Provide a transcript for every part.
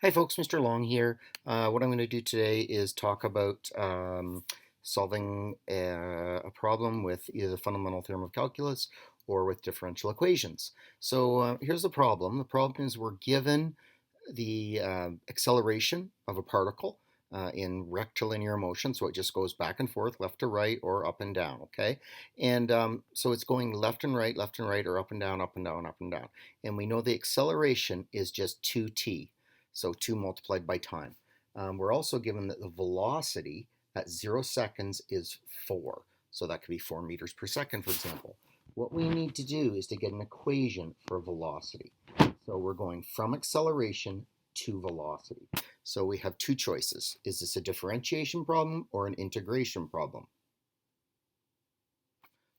Hi folks, Mr. Long here. What I'm going to do today is talk about solving a problem with either the fundamental theorem of calculus or with differential equations. So here's the problem. The problem is we're given the acceleration of a particle in rectilinear motion, so it just goes back and forth, left to right, or up and down, okay? And so it's going left and right, or up and down, up and down, up and down. And we know the acceleration is just 2t. So 2 multiplied by time. We're also given that the velocity at 0 seconds is 4. So that could be 4 meters per second, for example. What we need to do is to get an equation for velocity. So we're going from acceleration to velocity. So we have two choices. Is this a differentiation problem or an integration problem?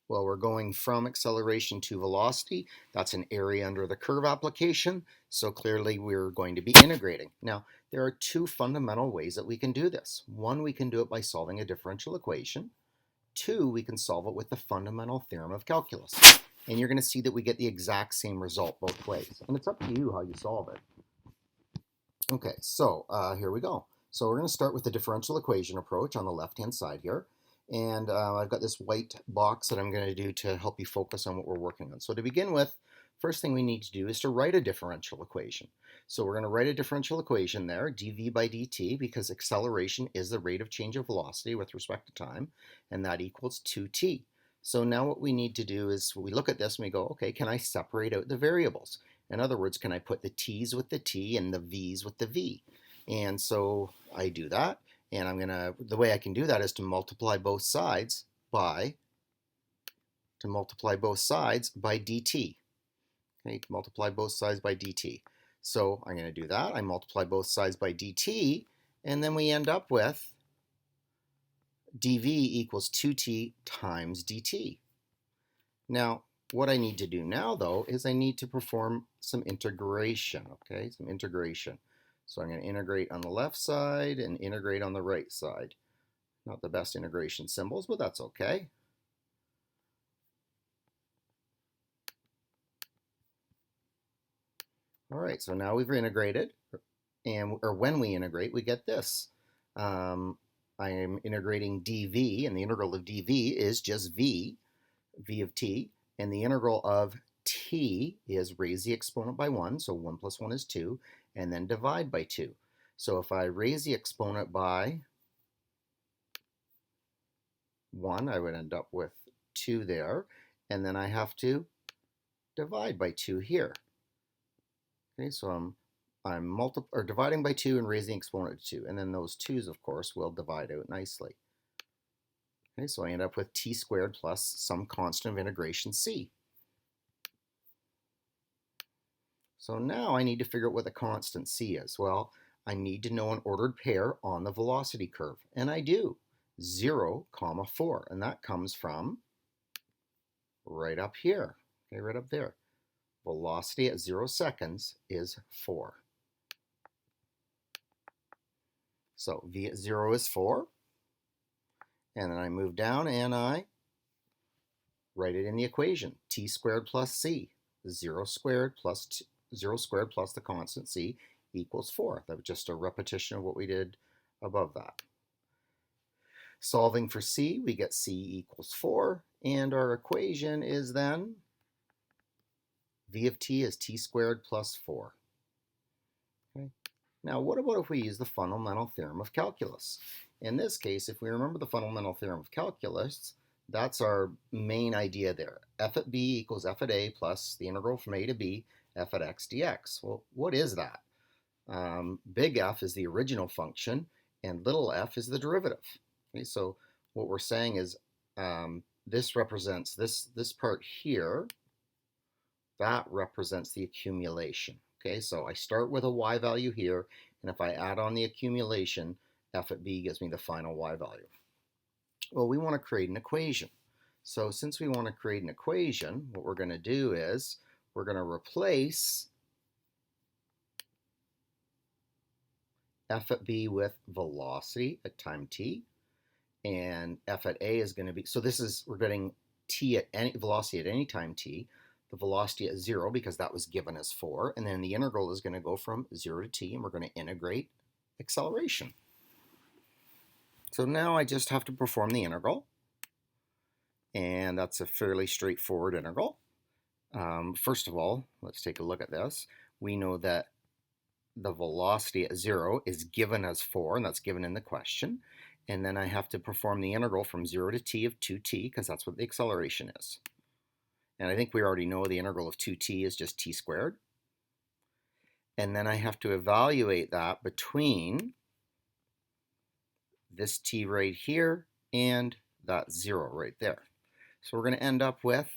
Well, we're going from acceleration to velocity. That's an area under the curve application. So clearly we're going to be integrating. Now, there are two fundamental ways that we can do this. One, we can do it by solving a differential equation. Two, we can solve it with the fundamental theorem of calculus. And you're going to see that we get the exact same result both ways. And it's up to you how you solve it. Okay, so here we go. So we're going to start with the differential equation approach on the left-hand side here. And I've got this white box that I'm going to do to help you focus on what we're working on. So to begin with, first thing we need to do is to write a differential equation. So we're going to write a differential equation there, dv by dt, because acceleration is the rate of change of velocity with respect to time, and that equals 2t. So now what we need to do is we look at this and we go, okay, can I separate out the variables? In other words, can I put the t's with the t and the v's with the v? And so I do that. And the way I can do that is to multiply both sides by dt. Okay, multiply both sides by dt. So I'm going to do that. I multiply both sides by dt, and then we end up with dv equals 2t times dt. Now, what I need to do now, though, is I need to perform some integration, okay, some integration. So I'm going to integrate on the left side and integrate on the right side. Not the best integration symbols, but that's okay. All right, so now we've integrated, or when we integrate, we get this. I am integrating dv, and the integral of dv is just v of t, and the integral of t is raise the exponent by 1, so 1 plus 1 is 2, and then divide by 2. So if I raise the exponent by 1, I would end up with 2 there, and then I have to divide by 2 here. Okay, so I'm dividing by 2 and raising the exponent to 2, and then those 2's, of course, will divide out nicely. Okay, so I end up with t squared plus some constant of integration c. So now I need to figure out what the constant c is. Well, I need to know an ordered pair on the velocity curve, and I do. 0, 4, and that comes from right up here, okay, right up there. Velocity at 0 seconds is 4. So v at 0 is 4, and then I move down and I write it in the equation. T squared plus c, 0 squared plus the constant c equals 4. That was just a repetition of what we did above that. Solving for c, we get c equals 4, and our equation is then v of t is t squared plus 4. Okay. Now, what about if we use the fundamental theorem of calculus? In this case, if we remember the fundamental theorem of calculus, that's our main idea there. F at b equals f at a plus the integral from a to b, f at x dx. Well, what is that? Big F is the original function, and little f is the derivative. Okay, so what we're saying is this represents this part here. That represents the accumulation. Okay, so I start with a y value here, and if I add on the accumulation, f at b gives me the final y value. Well, we want to create an equation. So since we want to create an equation, what we're going to do is we're going to replace f at b with velocity at time t, and f at a is going to be, so this is, we're getting t at any velocity at any time t, the velocity at 0 because that was given as 4, and then the integral is going to go from 0 to t, and we're going to integrate acceleration. So now I just have to perform the integral, and that's a fairly straightforward integral. First of all, let's take a look at this. We know that the velocity at 0 is given as 4, and that's given in the question. And then I have to perform the integral from 0 to t of 2t, because that's what the acceleration is. And I think we already know the integral of 2t is just t squared. And then I have to evaluate that between this t right here and that 0 right there. So we're going to end up with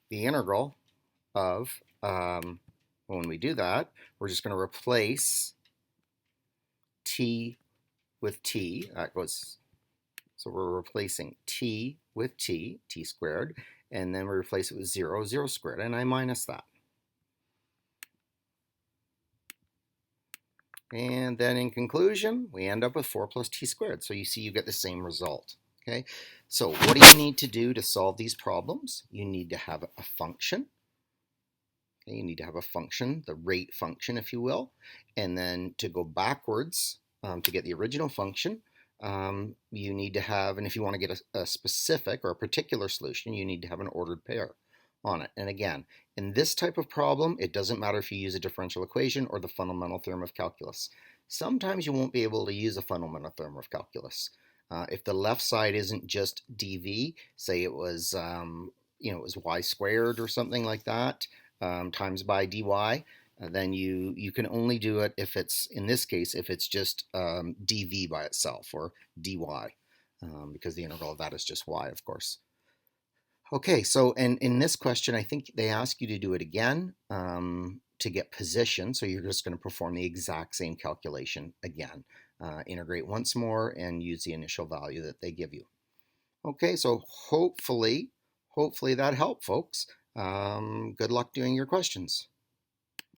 the integral of, when we do that, we're just going to replace t with t. That goes, so we're replacing t with t squared, and then we replace it with 0 squared, and I minus that. And then in conclusion, we end up with 4 plus t squared. So you see you get the same result. Okay, so what do you need to do to solve these problems? You need to have a function. Okay, you need to have a function, the rate function, if you will. And then to go backwards to get the original function, you need to have, and if you want to get a specific or a particular solution, you need to have an ordered pair on it. And again, in this type of problem, it doesn't matter if you use a differential equation or the fundamental theorem of calculus. Sometimes you won't be able to use a fundamental theorem of calculus. If the left side isn't just dv, say it was, it was y squared or something like that, times by dy, then you can only do it if it's, in this case, if it's just dv by itself, or dy, because the integral of that is just y, of course. Okay, so and in this question, I think they ask you to do it again to get position. So you're just going to perform the exact same calculation again. Integrate once more and use the initial value that they give you. Okay, so hopefully that helped, folks. Good luck doing your questions.